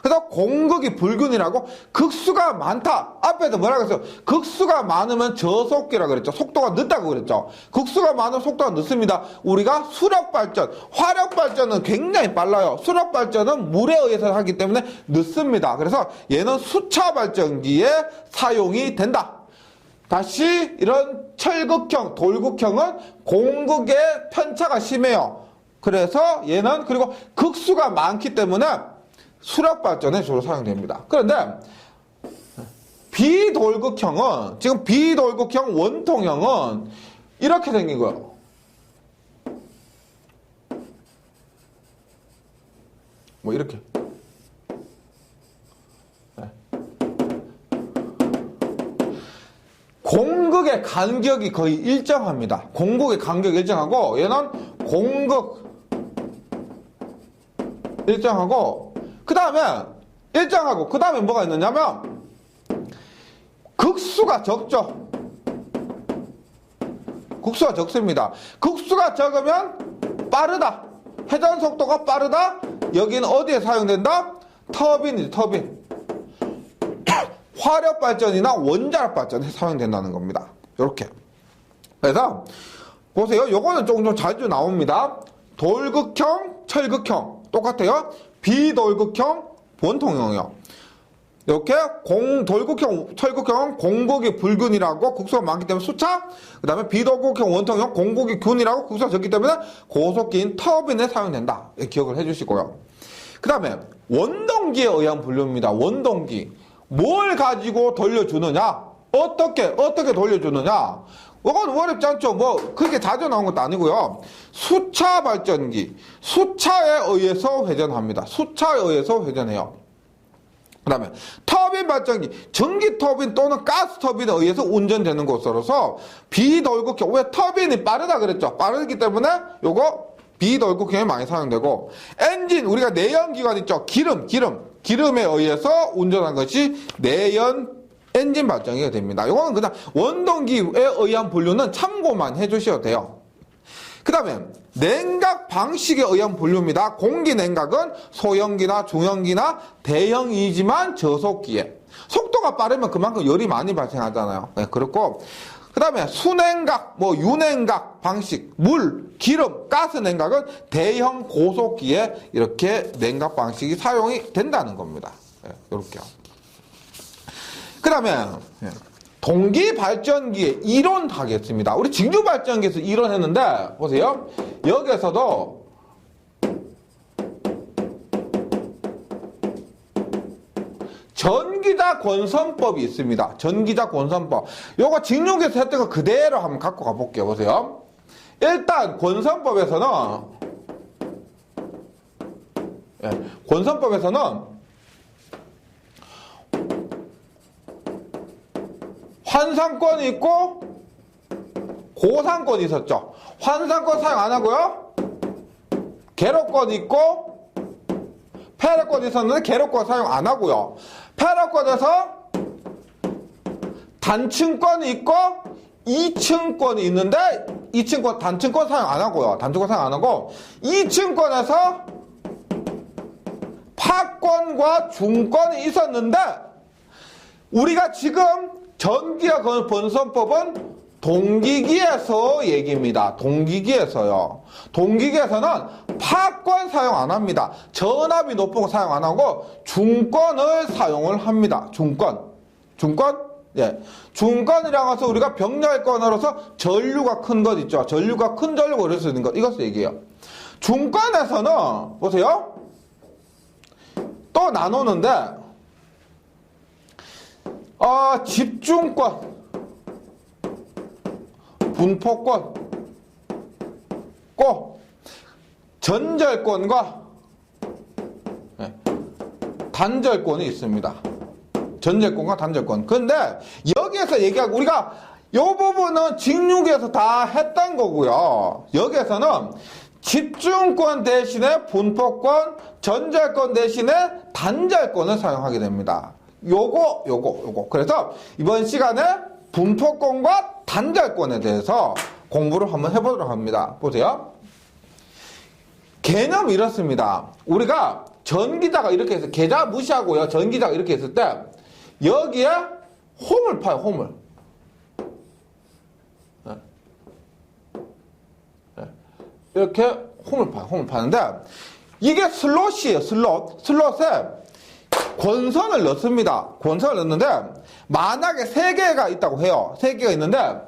A: 그래서 공극이 불균이라고 극수가 많다. 앞에서 뭐라고 했어요? 극수가 많으면 저속기라고 그랬죠. 속도가 늦다고 그랬죠. 극수가 많으면 속도가 늦습니다. 우리가 수력발전, 화력발전은 굉장히 빨라요. 수력발전은 물에 의해서 하기 때문에 늦습니다. 그래서 얘는 수차발전기에 사용이 된다. 다시 이런 철극형, 돌극형은 공극의 편차가 심해요. 그래서 얘는 그리고 극수가 많기 때문에 수력발전에 주로 사용됩니다. 그런데 비돌극형은 지금 비돌극형 원통형은 이렇게 생긴 거예요. 뭐 이렇게. 공극의 간격이 거의 일정합니다. 공극의 간격이 일정하고 얘는 공극 일정하고 그 다음에 뭐가 있느냐면 극수가 적죠. 극수가 적습니다. 극수가 적으면 빠르다. 회전 속도가 빠르다. 여기는 어디에 사용된다? 터빈이지, 터빈. 화력 발전이나 원자력 발전에 사용된다는 겁니다. 이렇게. 그래서 보세요. 요거는 조금 자주 나옵니다. 돌극형, 철극형 똑같아요. 비돌극형, 원통형이요. 이렇게 돌극형, 철극형은 공극이 불균이라고 국수가 많기 때문에 수차, 그 다음에 비돌극형, 원통형, 공극이 균이라고 국수가 적기 때문에 고속기인 터빈에 사용된다. 기억을 해주시고요. 그 다음에 원동기에 의한 분류입니다. 원동기. 뭘 가지고 돌려주느냐? 어떻게 돌려주느냐? 이건 어렵지 않죠. 뭐 그렇게 자주 나온 것도 아니고요. 수차 발전기, 수차에 의해서 회전합니다. 수차에 의해서 회전해요. 그 다음에 터빈 발전기, 전기 터빈 또는 가스 터빈에 의해서 운전되는 것으로서 비돌극형, 왜 터빈이 빠르다 그랬죠? 빠르기 때문에 요거 비돌극형에 많이 사용되고, 엔진, 우리가 내연기관 있죠? 기름에 의해서 운전한 것이 내연 엔진 발전기가 됩니다. 이거는 그냥 원동기에 의한 분류는 참고만 해주셔도 돼요. 그 다음에 냉각 방식에 의한 분류입니다. 공기 냉각은 소형기나 중형기나 대형이지만 저속기에. 속도가 빠르면 그만큼 열이 많이 발생하잖아요. 네, 그렇고 그 다음에 수냉각, 유냉각 방식, 물, 기름, 가스 냉각은 대형 고속기에 이렇게 냉각 방식이 사용이 된다는 겁니다. 네, 이렇게요. 그 다음에 동기 발전기의 이론 하겠습니다. 우리 직류 발전기에서 이론했는데 보세요. 여기에서도 전기자 권선법이 있습니다. 전기자 권선법. 요거 직류에서 했던 거 그대로 한번 갖고 가볼게요. 보세요. 일단 권선법에서는 환상권이 있고 고상권이 있었죠. 환상권 사용 안 하고요. 계로권이 있고 패러권이 있었는데 계로권 사용 안 하고요. 패러권에서 단층권이 있고 2층권이 있는데 2층권 단층권 사용 안 하고요. 단층권 사용 안 하고 2층권에서 파권과 중권이 있었는데 우리가 지금 전기와 권선법은 동기기에서 얘기입니다. 동기기에서요. 동기기에서는 파권 사용 안 합니다. 전압이 높은 거 사용 안 하고 중권을 사용을 합니다. 중권. 예. 중권이라고 해서 우리가 병렬권으로서 전류가 큰 것 있죠. 전류가 큰 전류가 그럴 수 있는 것. 이것을 얘기해요. 중권에서는 보세요. 또 나누는데 집중권, 분포권, 전절권과 단절권이 있습니다. 전절권과 단절권. 근데 여기에서 얘기하고 우리가 이 부분은 직육에서 다 했던 거고요. 여기에서는 집중권 대신에 분포권, 전절권 대신에 단절권을 사용하게 됩니다. 요거. 그래서 이번 시간에 분포권과 단절권에 대해서 공부를 한번 해보도록 합니다. 보세요. 개념이 이렇습니다. 우리가 전기자가 이렇게 해서 계좌 무시하고요. 전기자가 이렇게 했을 때 여기에 홈을 파요. 홈을. 이렇게 홈을 파요. 홈을 파는데 이게 슬롯이에요. 슬롯에 권선을 넣습니다. 권선을 넣는데 만약에 3개가 있다고 해요. 3개가 있는데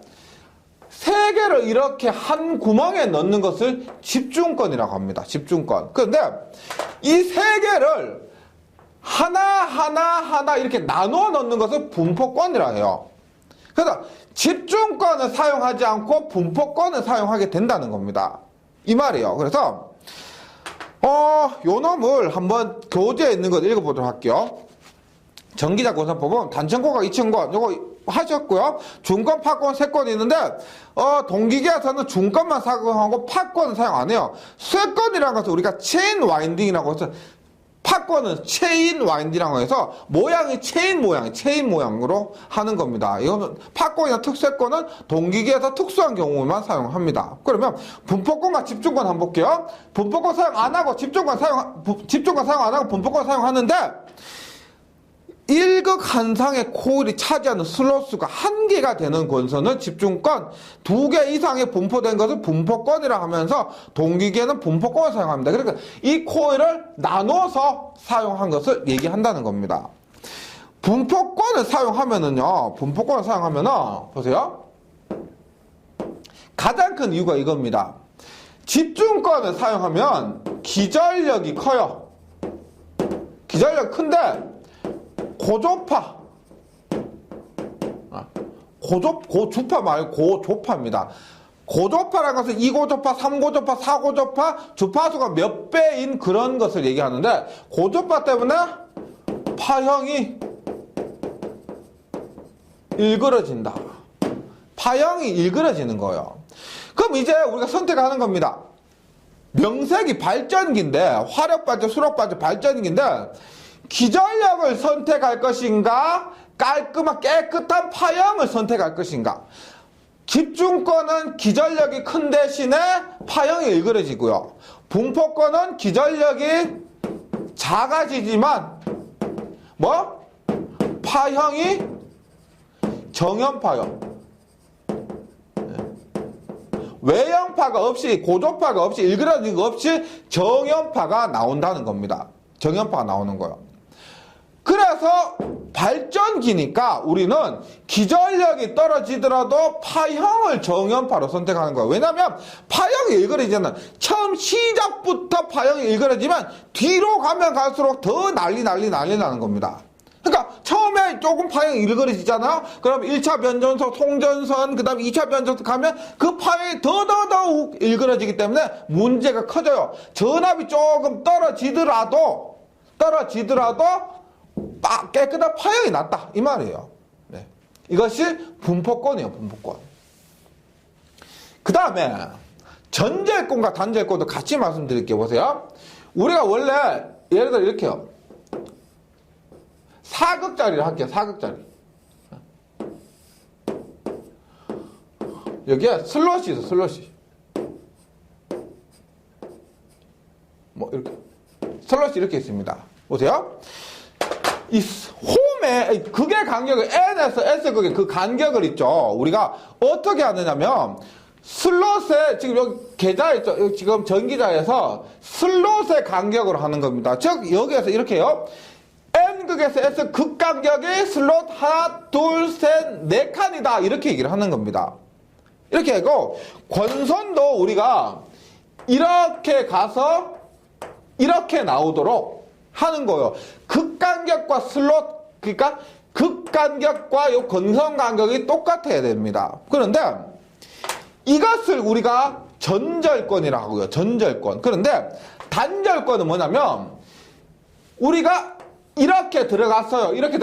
A: 3개를 이렇게 한 구멍에 넣는 것을 집중권이라고 합니다. 집중권. 그런데 이 3개를 하나 이렇게 나누어 넣는 것을 분포권이라고 해요. 그래서 집중권을 사용하지 않고 분포권을 사용하게 된다는 겁니다. 이 말이에요. 그래서 요 놈을 한번 교재에 있는 걸 읽어보도록 할게요. 전기자 권선법은 단층권과 이층권 요거 하셨고요. 중권, 파권 3건이 있는데 동기계에서는 중권만 사용하고 파권은 사용 안 해요. 쇠권이라는 것은 우리가 체인 와인딩이라고 해서 파권은 체인 와인딩이라고 해서 모양이 체인 모양으로 하는 겁니다. 이거는 파권이나 특쇠권은 동기계에서 특수한 경우만 사용합니다. 그러면 분포권과 집중권 한번 볼게요. 분포권 사용 안 하고 집중권 사용 안 하고 분포권 사용하는데 1극 한상의 코일이 차지하는 슬롯수가 1개가 되는 권선은 집중권, 2개 이상의 분포된 것을 분포권이라 하면서 동기계는 분포권을 사용합니다. 그러니까 이 코일을 나눠서 사용한 것을 얘기한다는 겁니다. 분포권을 사용하면은요, 보세요. 가장 큰 이유가 이겁니다. 집중권을 사용하면 기전력이 커요. 기전력이 큰데, 고주파 말고 고조파입니다. 고조파라는 것은 2고조파, 3고조파, 4고조파, 주파수가 몇 배인 그런 것을 얘기하는데 고조파 때문에 파형이 일그러진다. 파형이 일그러지는 거예요. 그럼 이제 우리가 선택하는 겁니다. 명색이 발전기인데 화력발전, 수력발전 발전기인데 기전력을 선택할 것인가 깔끔한 깨끗한 파형을 선택할 것인가. 집중권은 기전력이 큰 대신에 파형이 일그러지고요. 분포권은 기전력이 작아지지만 파형이 정연파형, 외형파가 없이 고조파가 없이 일그러진 거 없이 정연파가 나온다는 겁니다. 정연파가 나오는 거예요. 그래서 발전기니까 우리는 기전력이 떨어지더라도 파형을 정연파로 선택하는 거예요. 왜냐하면 파형이 일그러지잖아요. 처음 시작부터 파형이 일그러지면 뒤로 가면 갈수록 더 난리 나는 겁니다. 그러니까 처음에 조금 파형이 일그러지잖아요. 그럼 1차 변전소, 송전선, 그 다음에 2차 변전소 가면 그 파형이 더더욱 일그러지기 때문에 문제가 커져요. 전압이 조금 떨어지더라도 깨끗한 파형이 났다 이 말이에요. 네. 이것이 분포권이에요. 분포권. 그 다음에 전절권과 단절권도 같이 말씀드릴게요. 보세요. 우리가 원래 예를 들어 이렇게요. 사극자리를 할게요. 사극자리. 여기에 슬롯이 있어. 슬롯이. 이렇게 슬롯이 이렇게 있습니다. 보세요. 이 홈의 극의 간격을 N에서 S극의 그 간격을 있죠. 우리가 어떻게 하느냐면 슬롯에 지금 여기 계좌에 있죠. 지금 전기자에서 슬롯의 간격으로 하는 겁니다. 즉 여기에서 이렇게요. N극에서 S극 간격이 슬롯 하나, 둘, 셋, 네 칸이다. 이렇게 얘기를 하는 겁니다. 이렇게 하고 권선도 우리가 이렇게 가서 이렇게 나오도록 하는 거예요. 극간격과 슬롯, 그러니까 극간격과 요 권선 간격이 똑같아야 됩니다. 그런데 이것을 우리가 전절권이라고 하고요. 전절권. 그런데 단절권은 뭐냐면 우리가 이렇게 들어갔어요. 이렇게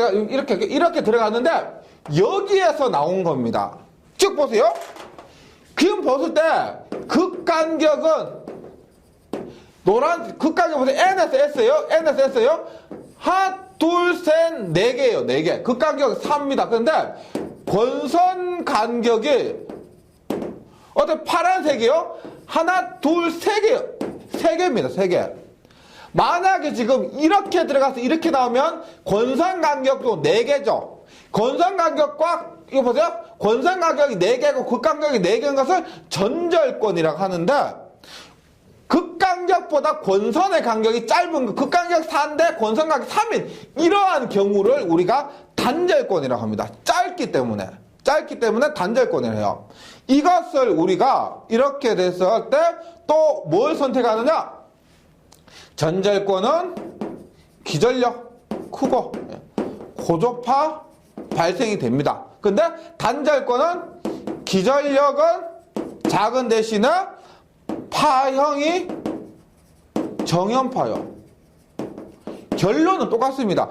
A: 들어갔는데 여기에서 나온 겁니다. 쭉 보세요. 지금 봤을 때 극간격은 극간격 보세요. N에서 S예요. 하나, 둘, 셋, 네 개예요. 네 개. 극간격 4입니다. 그런데 권선 간격이 어때? 파란색이요? 하나, 둘, 세 개요. 세 개입니다. 세 개. 만약에 지금 이렇게 들어가서 이렇게 나오면 권선 간격도 4개죠. 권선 간격과 이거 보세요. 권선 간격이 4개고 극간격이 4개인 것을 전절권이라고 하는데 극간격보다 권선의 간격이 짧은 거, 극간격 4인데 권선 간격 3인 이러한 경우를 우리가 단절권이라고 합니다. 짧기 때문에 단절권이라고 해요. 이것을 우리가 이렇게 됐을 때 또 뭘 선택하느냐? 전절권은 기전력 크고 고조파 발생이 됩니다. 근데 단절권은 기전력은 작은 대신에 파형이 정연파요. 결론은 똑같습니다.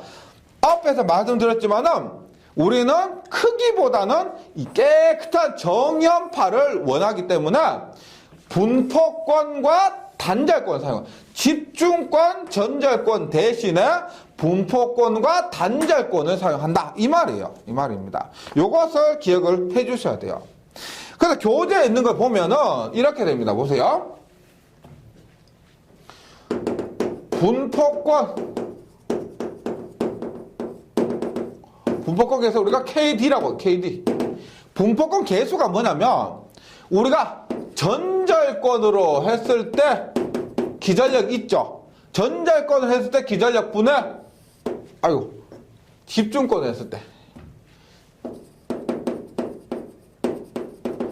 A: 앞에서 말씀드렸지만은 우리는 크기보다는 이 깨끗한 정연파를 원하기 때문에 분포권과 단절권 사용. 집중권, 전절권 대신에 분포권과 단절권을 사용한다. 이 말이에요. 이 말입니다. 요것을 기억을 해 주셔야 돼요. 그래서 교재에 있는 걸 보면은 이렇게 됩니다. 보세요. 분포권 계수 우리가 KD라고 해요. KD. 분포권 계수가 뭐냐면 우리가 전절권으로 했을 때 기전력 있죠. 전절권을 했을 때 기전력 분의 집중권을 했을 때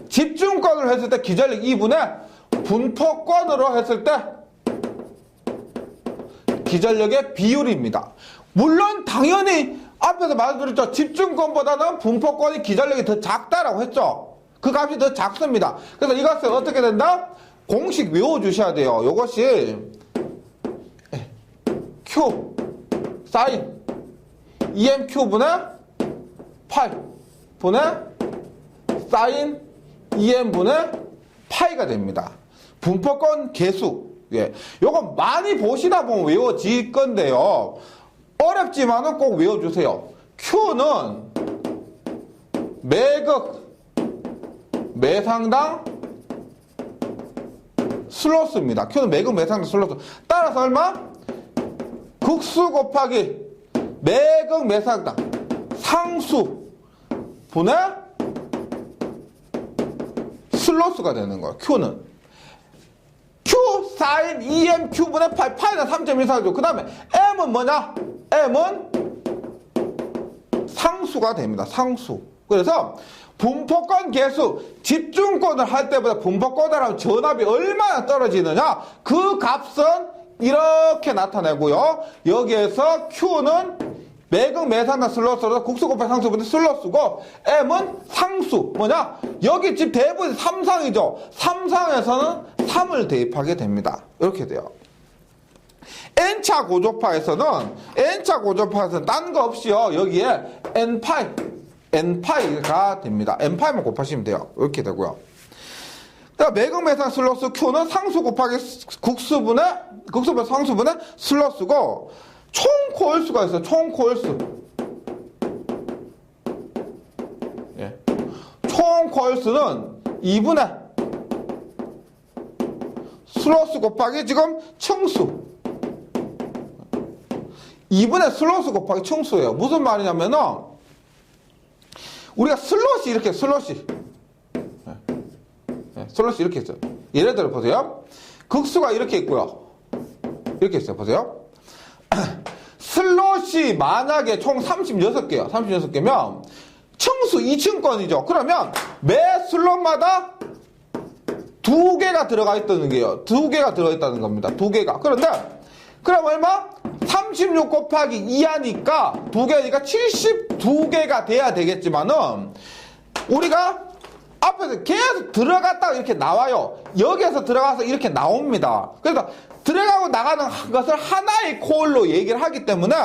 A: 집중권으로 했을 때 기전력 2분의 분포권으로 했을 때 기전력의 비율입니다. 물론 당연히 앞에서 말씀드렸죠. 집중권보다는 분포권이 기전력이 더 작다라고 했죠. 그 값이 더 작습니다. 그래서 이것을 어떻게 된다? 공식 외워주셔야 돼요. 이것이 Q 사인 EMQ분의 8분의 사인 EM분의 파이가 됩니다. 분포권 계수. 예. 요거 많이 보시다 보면 외워질 건데요. 어렵지만은 꼭 외워주세요. Q는 매극 매상당 슬로스입니다. Q는 매극 매상당 슬로스. 따라서 얼마? 극수 곱하기 매극 매상당 상수 분의 슬로스가 되는 거예요. Q는 Q 사인 EM Q분의 8 파이는 3.14죠. 그 다음에 M은 뭐냐? M은 상수가 됩니다. 상수. 그래서 분포권 계수, 집중권을 할 때보다 분포권을 하면 전압이 얼마나 떨어지느냐? 그 값은 이렇게 나타내고요. 여기에서 Q는 매극 매상당 슬로스로 국수 곱하기 상수분의 슬로스고 M은 상수. 뭐냐? 여기 지금 대부분 3상이죠. 3상에서는 3을 대입하게 됩니다. 이렇게 돼요. N차 고조파에서는 딴 거 없이요. 여기에 N파이가 됩니다. N파이만 곱하시면 돼요. 이렇게 되고요. 매극 매상 슬로스 Q는 상수 곱하기 국수분의 상수분의 슬로스고 총 코일수가 있어요. 총 코일수. 예. 총 코일수는 2분의 슬로스 곱하기 지금 층수. 2분의 슬로스 곱하기 층수예요. 무슨 말이냐면은 우리가 슬롯이 이렇게 슬롯이 이렇게 있어요. 예를 들어 보세요. 극수가 이렇게 있고요. 이렇게 있어요. 보세요. 슬롯이 만약에 총 36개요. 36개면 층수 2층권이죠. 그러면 매 슬롯마다 2개가 들어가 있다는 게요. 2개가 들어가 있다는 겁니다. 2개가. 그런데 그럼 얼마? 36 곱하기 2 하니까 2개니까 72개가 돼야 되겠지만은 우리가 앞에서 계속 들어갔다가 이렇게 나와요. 여기에서 들어가서 이렇게 나옵니다. 그래서 들어가고 나가는 것을 하나의 코일로 얘기를 하기 때문에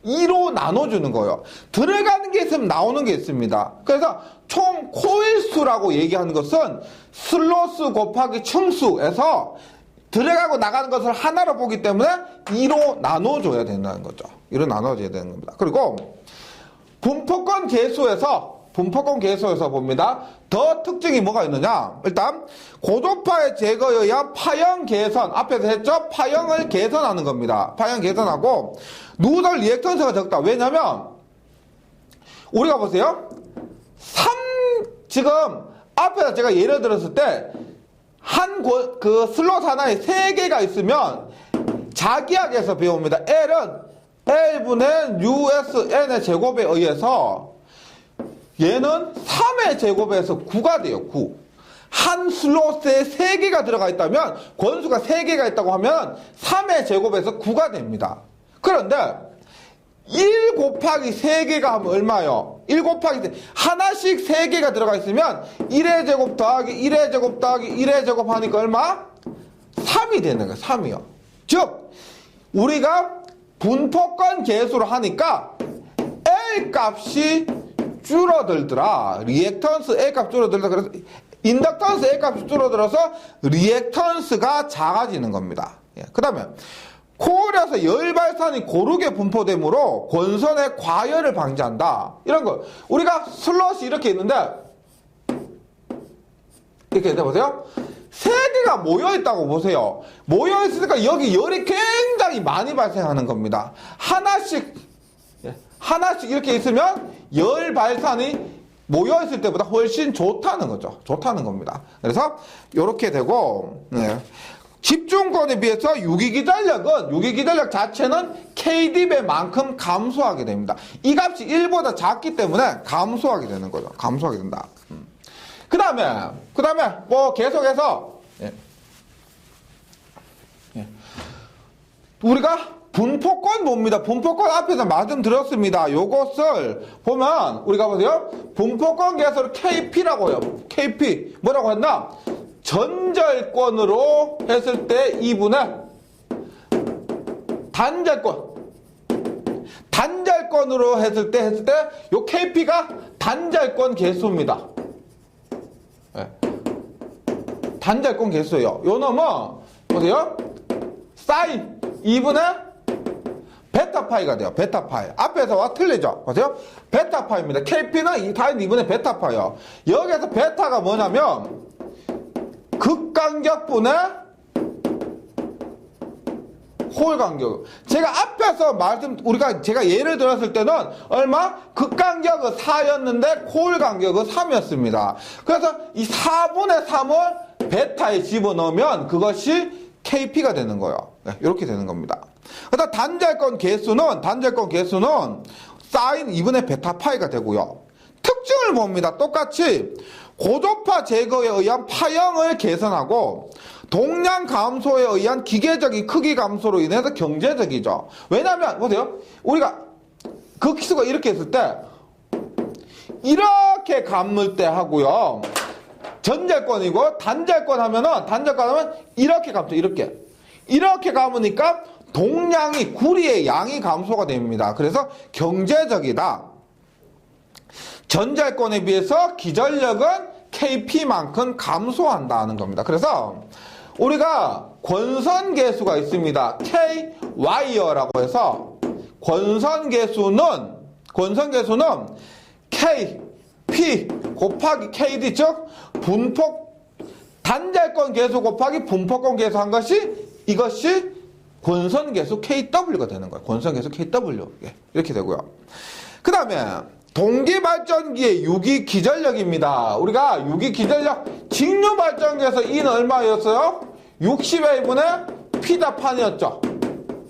A: 2로 나눠주는 거예요. 들어가는 게 있으면 나오는 게 있습니다. 그래서 총 코일 수라고 얘기하는 것은 슬롯수 곱하기 층수에서 들어가고 나가는 것을 하나로 보기 때문에 2로 나눠줘야 된다는 거죠. 2로 나눠줘야 되는 겁니다. 그리고 분포권 계수에서 봅니다. 더 특징이 뭐가 있느냐? 일단 고도파의 제거에 의한 파형 개선, 앞에서 했죠? 파형을 개선하는 겁니다. 파형 개선하고 누설 리액턴스가 적다. 왜냐면 우리가 보세요. 지금 앞에서 제가 예를 들었을 때 그 슬롯 하나에 3개가 있으면 자기학에서 배웁니다. L은 L분의 USN의 제곱에 의해서 얘는 3의 제곱에서 9가 돼요. 9. 한 슬롯에 3개가 들어가 있다면 권수가 3개가 있다고 하면 3의 제곱에서 9가 됩니다. 그런데 1 곱하기 3개가 하면 얼마요? 1 곱하기 3, 하나씩 3개가 들어가 있으면 1의 제곱 더하기 1의 제곱 더하기 1의 제곱 하니까 얼마? 3이 되는 거예요. 3이요. 즉 우리가 분포권 계수로 하니까 L 값이 줄어들더라. 리액턴스 A 값 줄어들다. 그래서 인덕턴스 A 값이 줄어들어서 리액턴스가 작아지는 겁니다. 그 다음에 코일에서 열 발산이 고르게 분포되므로 권선의 과열을 방지한다. 이런 거. 우리가 슬롯이 이렇게 있는데 이렇게 있는데 보세요. 3개가 모여있다고 보세요. 모여있으니까 여기 열이 굉장히 많이 발생하는 겁니다. 하나씩 이렇게 있으면 열 발산이 모여있을 때보다 훨씬 좋다는 거죠. 좋다는 겁니다. 그래서 이렇게 되고 집중권에 비해서 유기기전력 자체는 Kd배만큼 감소하게 됩니다. 이 값이 1보다 작기 때문에 감소하게 되는 거죠. 감소하게 된다. 그 다음에 뭐 계속해서 우리가 분포권 봅니다. 분포권 앞에서 말씀드렸습니다. 요것을 보면 우리가 보세요. 분포권 계수를 KP라고 해요. KP 뭐라고 했나? 전절권으로 했을 때 2분의 단절권으로 했을 때 요 KP가 단절권 개수입니다. 단절권 개수예요. 요 놈은 보세요. 사인 2분의 베타파이가 돼요. 베타파이. 앞에서와 틀리죠? 보세요. 베타파이입니다. KP는 사인 2분의 베타파이요. 여기에서 베타가 뭐냐면 극간격분의 홀간격. 제가 앞에서 제가 예를 들었을 때는 얼마? 극간격은 4였는데 홀간격은 3이었습니다. 그래서 이 4분의 3을 베타에 집어넣으면 그것이 KP가 되는 거예요. 이렇게 되는 겁니다. 그다음 단절권 개수는 사인 2분의 베타파이가 되고요. 특징을 봅니다. 똑같이 고도파 제거에 의한 파형을 개선하고 동량 감소에 의한 기계적인 크기 감소로 인해서 경제적이죠. 왜냐하면 보세요. 우리가 극기수가 이렇게 했을 때 이렇게 감을 때 하고요. 전절권이고 단절권 하면 이렇게 감죠. 이렇게 감으니까 동량이 구리의 양이 감소가 됩니다. 그래서 경제적이다. 전절권에 비해서 기전력은 KP만큼 감소한다는 겁니다. 그래서 우리가 권선계수가 있습니다. KY라고 해서 권선계수는 KP 곱하기 KD 즉 단절권 계수 곱하기 분포권 계수한 이것이 권선계수 KW가 되는 거예요. 권선계수 KW 이렇게 되고요. 그 다음에 동기발전기의 유기기전력입니다. 우리가 유기기전력 직류발전기에서 E는 얼마였어요? 60A분의 P다판이었죠.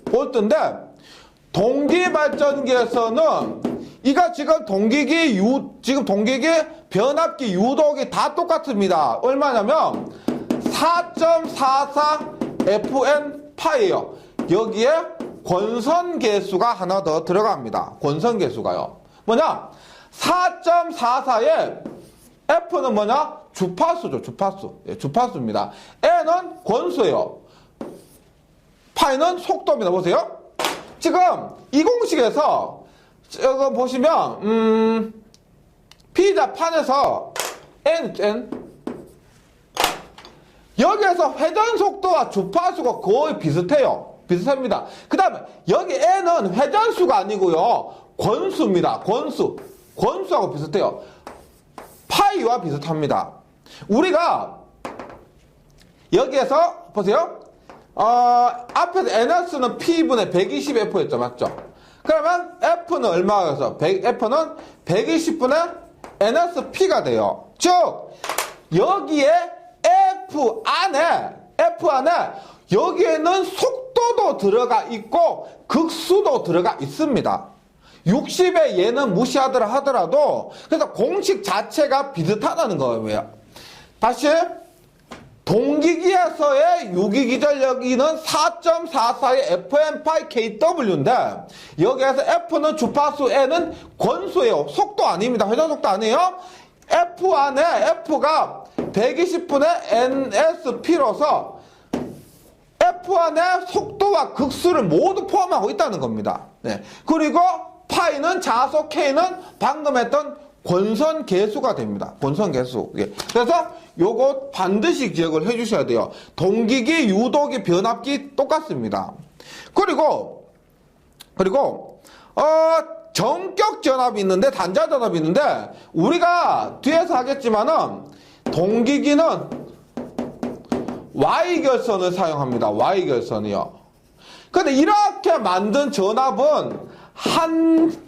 A: 볼트인데 동기발전기에서는 이가 지금 동기기 변압기 유도기 다 똑같습니다. 얼마냐면 4.44 FN 파예요. 여기에 권선계수가 하나 더 들어갑니다. 권선계수가요. 뭐냐? 4.44에 F는 뭐냐? 주파수죠. 주파수입니다. N은 권수예요. 파이는 속도입니다. 보세요. 지금 이 공식에서 이거 보시면 피자판에서 n 여기에서 회전 속도와 주파수가 거의 비슷해요. 비슷합니다. 그 다음에 여기 n은 회전수가 아니고요. 권수입니다. 권수하고 비슷해요. 파이와 비슷합니다. 우리가 여기에서 보세요. 앞에서 NS는 P분의 120F였죠. 맞죠? 그러면 F는 얼마여서? F는 120분의 NSP가 돼요. 즉, 여기에 F 안에 여기에는 속도도 들어가 있고 극수도 들어가 있습니다. 60에 얘는 무시하더라 하더라도 그래서 공식 자체가 비슷하다는 거예요. 다시 동기기에서의 유기기전력이는 4.44의 FM 파이 KW인데 여기에서 F는 주파수, N은 권수예요. 속도 아닙니다. 회전속도 아니에요. F 안에 F가 120분의 NSP로서 F 안에 속도와 극수를 모두 포함하고 있다는 겁니다. 네. 그리고 파이는 자속, K는 방금 했던 권선 계수가 됩니다. 권선 계수. 예. 그래서 요거 반드시 기억을 해 주셔야 돼요. 동기기, 유도기, 변압기 똑같습니다. 그리고 정격 전압이 있는데 단자 전압이 있는데 우리가 뒤에서 하겠지만은 동기기는 Y결선을 사용합니다. Y결선이요. 근데 이렇게 만든 전압은 한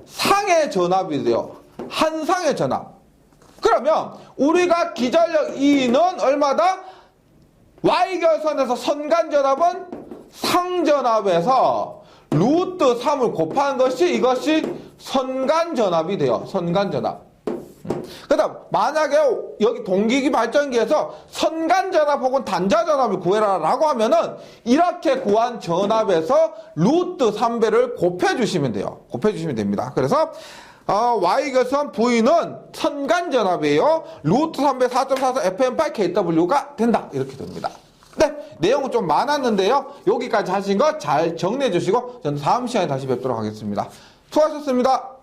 A: 상의 전압이 돼요. 한 상의 전압. 그러면 우리가 기전력 E는 얼마다? Y결선에서 선간전압은 상전압에서 루트 3을 곱한 것이 이것이 선간전압이 돼요. 선간전압. 그 다음 만약에 여기 동기기 발전기에서 선간전압 혹은 단자전압을 구해라 라고 하면은 이렇게 구한 전압에서 루트 3배를 곱해주시면 돼요. 곱해주시면 됩니다. 그래서 Y결선 V는 선간전압이에요. 루트 3배 4.44 FM8 KW가 된다. 이렇게 됩니다. 네, 내용은 좀 많았는데요. 여기까지 하신 거 잘 정리해 주시고 저는 다음 시간에 다시 뵙도록 하겠습니다. 수고하셨습니다.